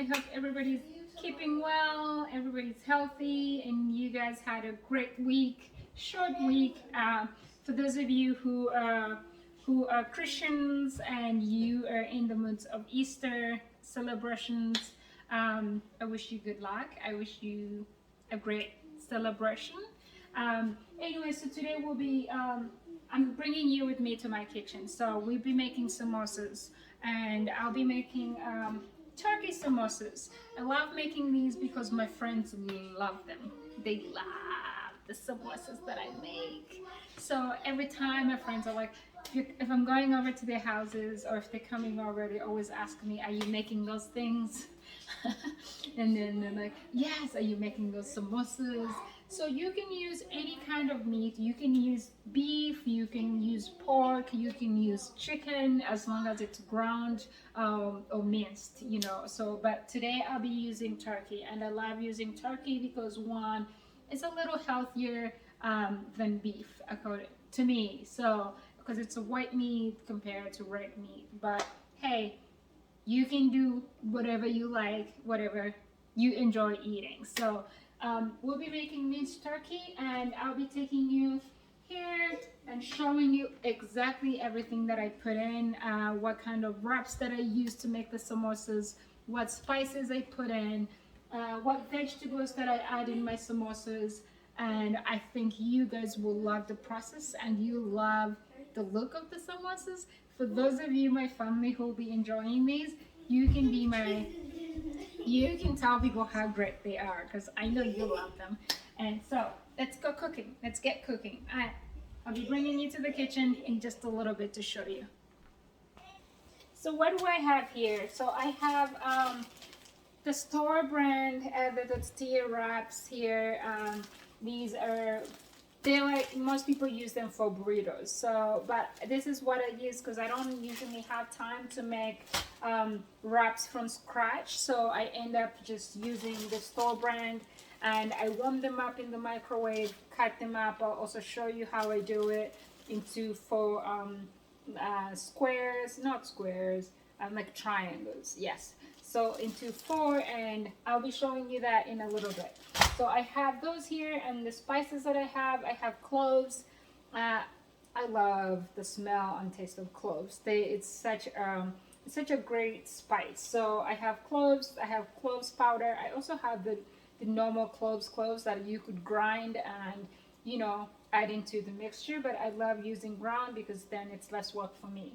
I hope everybody's keeping well, everybody's healthy, and you guys had a great week, short week. For those of you who are Christians and you are in the moods of Easter celebrations, I wish you good luck. I wish you a great celebration. Anyway, so today I'm bringing you with me to my kitchen. So we'll be making samosas, and I'll be making turkey samosas. I love making these because my friends love them. They love the samosas that I make. So every time my friends are like, if I'm going over to their houses or if they're coming over, they always ask me, are you making those things? And then they're like, yes, are you making those samosas? So you can use any kind of meat. You can use beef, you can use pork, you can use chicken, as long as it's ground or minced, you know. So, but today I'll be using turkey, and I love using turkey because one, it's a little healthier than beef, according to me. So, because it's a white meat compared to red meat. But hey, you can do whatever you like, whatever you enjoy eating. So we'll be making minced turkey, and I'll be taking you here and showing you exactly everything that I put in, what kind of wraps that I use to make the samosas, what spices I put in, what vegetables that I add in my samosas. And I think you guys will love the process and you love the look of the samosas. For those of you, my family, who will be enjoying these, you can be my, you can tell people how great they are, because I know you love them. And so let's go cooking. Let's get cooking. I'll be bringing you to the kitchen in just a little bit to show you. So what do I have here? So I have the store brand the tortilla wraps here. These are, they're like, most people use them for burritos. So, but this is what I use because I don't usually have time to make wraps from scratch. So I end up just using the store brand, and I warm them up in the microwave, cut them up. I'll also show you how I do it into four squares, not squares, like triangles, yes. So into four, and I'll be showing you that in a little bit. So I have those here, and the spices that I have cloves. I love the smell and taste of cloves. It's such a great spice. So I have cloves, I have cloves powder. I also have the normal cloves that you could grind and, you know, add into the mixture, but I love using ground because then it's less work for me.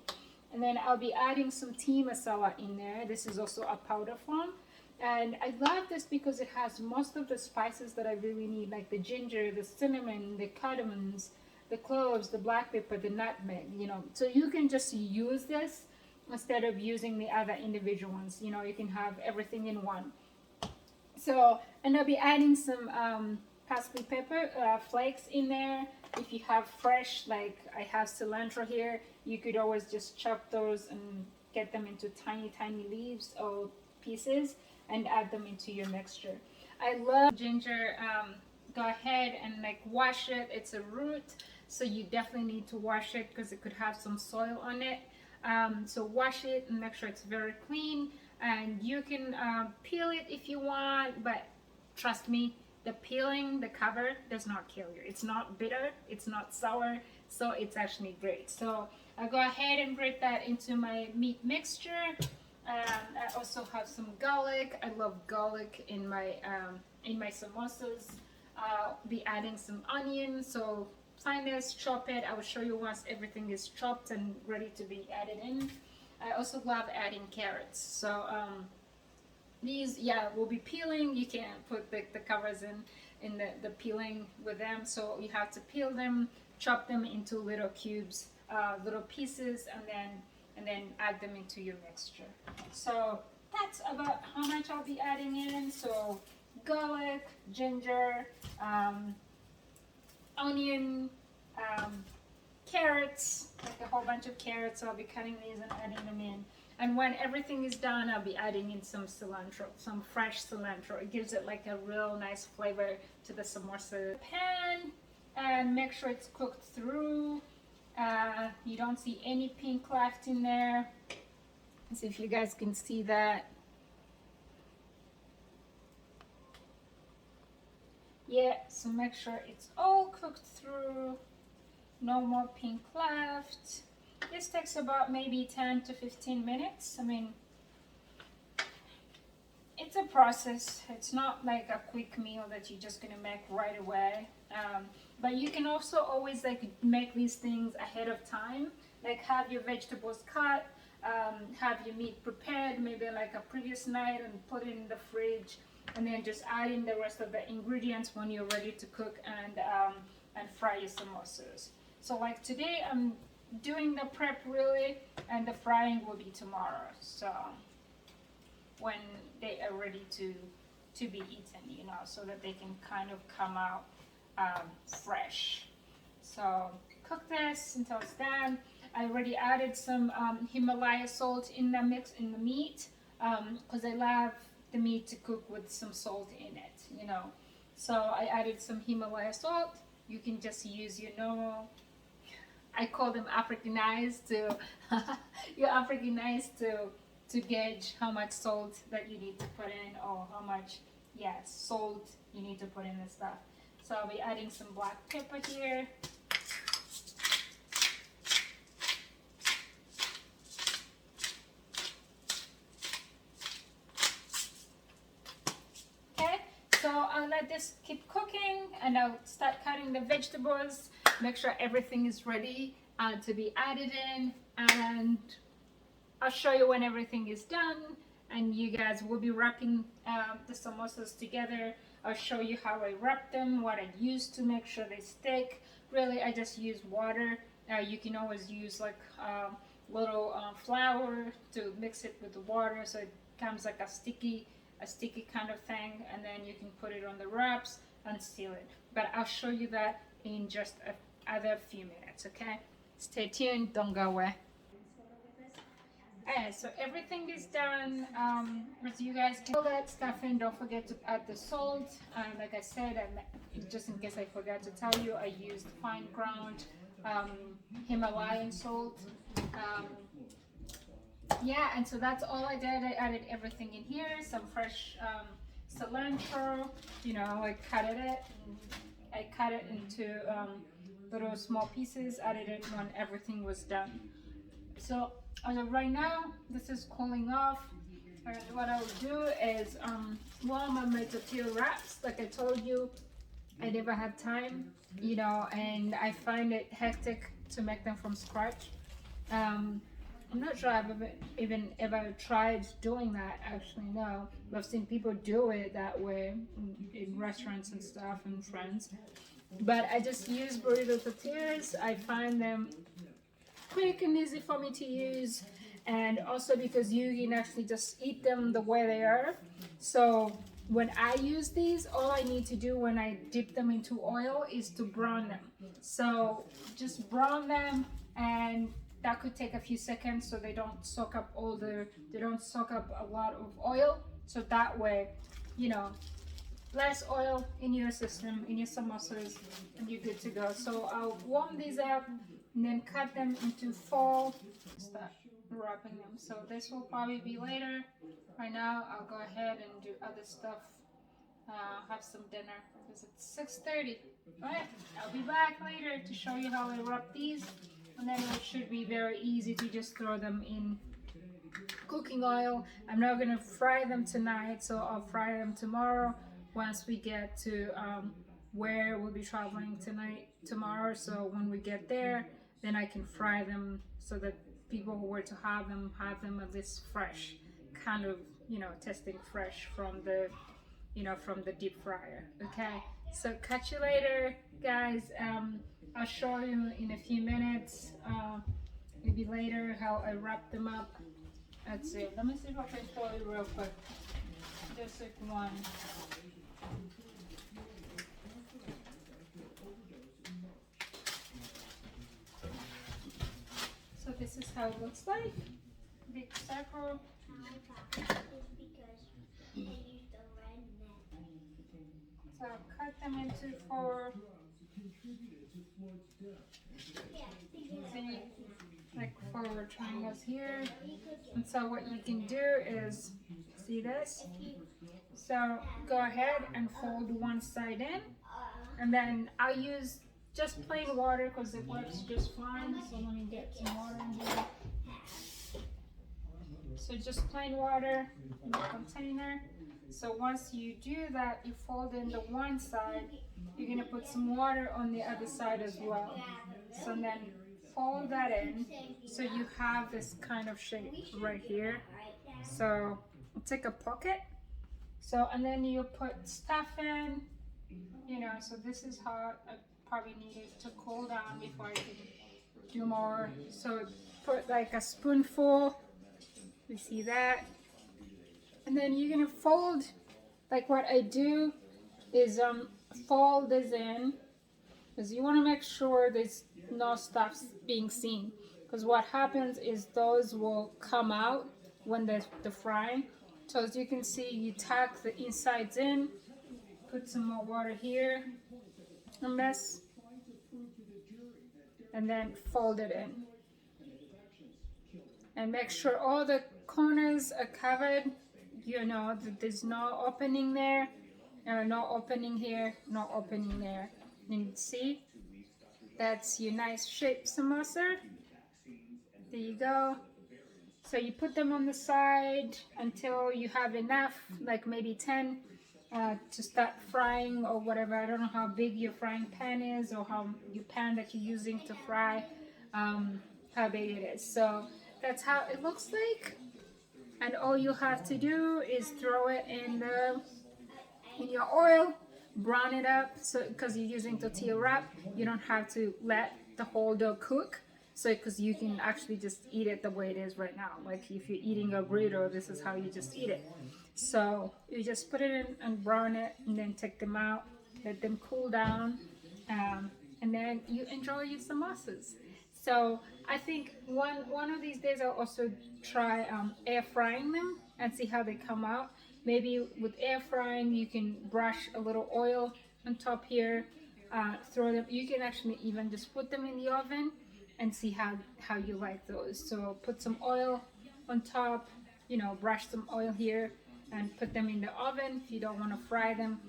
And then I'll be adding some tea masala in there. This is also a powder form. And I love this because it has most of the spices that I really need, like the ginger, the cinnamon, the cardamoms, the cloves, the black pepper, the nutmeg, you know. So you can just use this instead of using the other individual ones. You know, you can have everything in one. So, and I'll be adding some parsley pepper flakes in there. If you have fresh, like I have cilantro here, you could always just chop those and get them into tiny leaves or pieces and add them into your mixture. I love ginger. Go ahead and like wash it. It's a root, so you definitely need to wash it because it could have some soil on it. So wash it and make sure it's very clean. And you can peel it if you want, but trust me, the peeling, the cover does not kill you. It's not bitter, it's not sour, so it's actually great. So I'll go ahead and grate that into my meat mixture. I also have some garlic. I love garlic in my samosas. I'll be adding some onion. So find this, chop it. I will show you once everything is chopped and ready to be added in. I also love adding carrots. So these, yeah, will be peeling. You can put the covers in the peeling with them. So you have to peel them, chop them into little cubes, little pieces, and then add them into your mixture. So that's about how much I'll be adding in. So garlic, ginger, onion, carrots, like a whole bunch of carrots. So I'll be cutting these and adding them in. And when everything is done, I'll be adding in some cilantro, some fresh cilantro. It gives it like a real nice flavor to the samosa. Pan, and make sure it's cooked through. You don't see any pink left in there. Let's see if you guys can see that. yet, so make sure it's all cooked through. No more pink left. This takes about maybe 10 to 15 minutes. I mean, it's a process. It's not like a quick meal that you're just gonna make right away. But you can also always like make these things ahead of time. Like have your vegetables cut, have your meat prepared, maybe like a previous night, and put it in the fridge, and then just add in the rest of the ingredients when you're ready to cook and fry your samosas. So like today I'm doing the prep really, and the frying will be tomorrow. So when they are ready to be eaten, you know, so that they can kind of come out fresh. So cook this until it's done. I already added some Himalaya salt in the mix in the meat because I love the meat to cook with some salt in it, you know. So I added some Himalaya salt. You can just use your normal, I call them Africanized to your Africanized to gauge how much salt that you need to put in, or how much salt you need to put in and stuff. So I'll be adding some black pepper here. Okay, so I'll let this keep cooking, and I'll start cutting the vegetables. Make sure everything is ready to be added in, and I'll show you when everything is done, and you guys will be wrapping the samosas together. I'll show you how I wrap them, what I use to make sure they stick. Really, I just use water. You can always use like little flour to mix it with the water, so it comes like a sticky kind of thing, and then you can put it on the wraps and seal it. But I'll show you that in just another few minutes, okay? Stay tuned, don't go away. Alright, so everything is done. As you guys can put that stuff in, don't forget to add the salt. Like I said, just in case I forgot to tell you, I used fine ground Himalayan salt. Yeah, and so that's all I did. I added everything in here, some fresh cilantro, you know, I cut it into little small pieces, added it when everything was done. So as of right now, this is cooling off. And what I'll do is warm my tortilla wraps. Like I told you, I never had time, you know, and I find it hectic to make them from scratch. I'm not sure I've even ever tried doing that, actually, no. I've seen people do it that way in restaurants and stuff and friends. But I just use burrito tortillas. I find them quick and easy for me to use, and also because you can actually just eat them the way they are. So when I use these, all I need to do when I dip them into oil is to brown them. So just brown them, and that could take a few seconds so they don't soak up they don't soak up a lot of oil. So that way, you know, less oil in your system, in your samosas, and you're good to go. So I'll warm these up and then cut them into 4. Start wrapping them. So this will probably be later. Right now, I'll go ahead and do other stuff. Have some dinner because it's 6:30. Alright, I'll be back later to show you how I wrap these, and then it should be very easy to just throw them in cooking oil. I'm not gonna fry them tonight, so I'll fry them tomorrow once we get to where we'll be traveling tomorrow. So when we get there, then I can fry them so that people who were to have them at least fresh, kind of, you know, tasting fresh from the, you know, from the deep fryer. Okay, so catch you later, guys. I'll show you in a few minutes, maybe later, how I wrap them up. Let's see. Let me see if I can show you real quick. Just like one. So this is how it looks like. Big circle. So I'll cut them into 4. See, like 4 triangles here. And so what you can do is, see this? So go ahead and fold one side in, And then I'll use just plain water because it works just fine. So let me get some water in here. So just plain water in the container. So once you do that, you fold in the one side, you're gonna put some water on the other side as well. So then fold that in so you have this kind of shape right here. So take a pocket. So and then you put stuff in, you know, so this is how I probably need it to cool down before I can do more. So put like a spoonful, you see that? And then you're gonna fold, like what I do is fold this in, because you want to make sure there's no stuff being seen, because what happens is those will come out when the frying. So as you can see, you tuck the insides in, put some more water here on this, and then fold it in. And make sure all the corners are covered, you know, that there's no opening there, no opening here, no opening there. And you see, that's your nice shaped samosa. There you go. So you put them on the side until you have enough, like maybe 10, to start frying or whatever. I don't know how big your frying pan is or how your pan that you're using to fry, how big it is. So that's how it looks like. And all you have to do is throw it in your oil, brown it up. So because you're using tortilla wrap, you don't have to let the whole dough cook. So because you can actually just eat it the way it is right now. Like if you're eating a burrito, this is how you just eat it. So you just put it in and brown it, and then take them out, let them cool down, and then you enjoy your samosas. So I think one of these days I'll also try air frying them and see how they come out. Maybe with air frying you can brush a little oil on top here, throw them. You can actually even just put them in the oven and see how you like those. So put some oil on top, you know, brush some oil here and put them in the oven. If you don't want to fry them,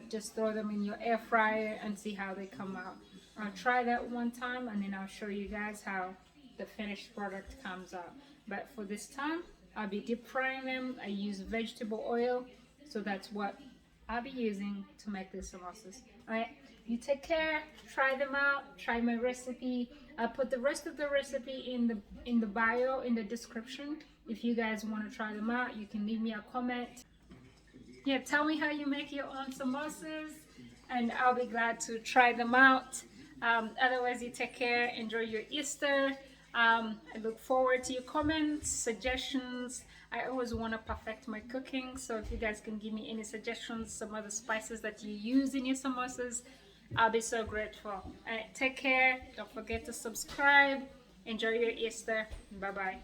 just throw them in your air fryer and see how they come out. I'll try that one time and then I'll show you guys how the finished product comes out. But for this time, I'll be deep frying them. I use vegetable oil, so that's what I'll be using to make these samosas. Alright, you take care, try them out, try my recipe. I'll put the rest of the recipe in the bio, in the description. If you guys want to try them out, you can leave me a comment. Yeah, tell me how you make your own samosas, and I'll be glad to try them out. Otherwise, you take care, enjoy your Easter. I look forward to your comments, suggestions. I always want to perfect my cooking, so if you guys can give me any suggestions, some other spices that you use in your samosas, I'll be so grateful. All right, take care. Don't forget to subscribe. Enjoy your Easter. Bye-bye.